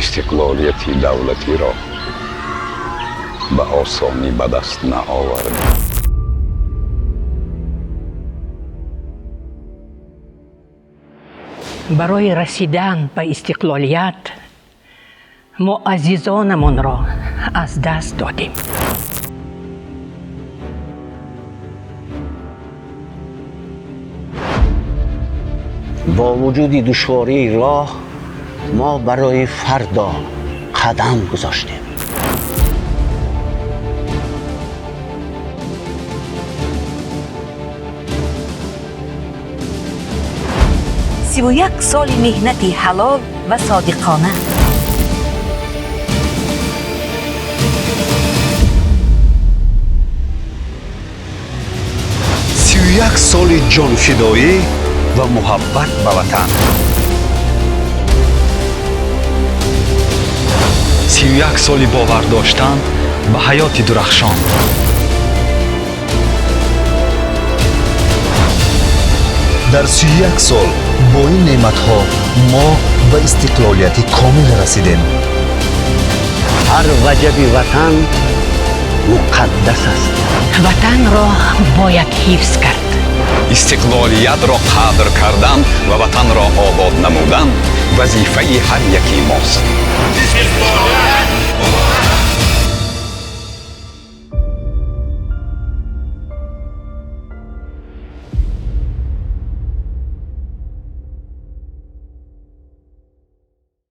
استقلالیت دولتی را به آسانی به دست نآورد. برای رسیدن به استقلالیت ما عزیزانمان را از دست دادیم. با وجود دشواری راه ما برای فردا قدم گذاشتیم. سی و یک سال مهنتی حلال و صادقانه. سی و یک سال جانفدایی و محبت به وطن. 31 سالی باور داشتن به حیات درخشان. در 31 سال با این نعمت‌ها ما به استقلالیت کامل رسیدیم. هر وجب وطن مقدس است. وطن را باید حفظ کرد. استقلالیت را قدر کردن و وطن را آباد نمودن وظیفه هر یکی ماست.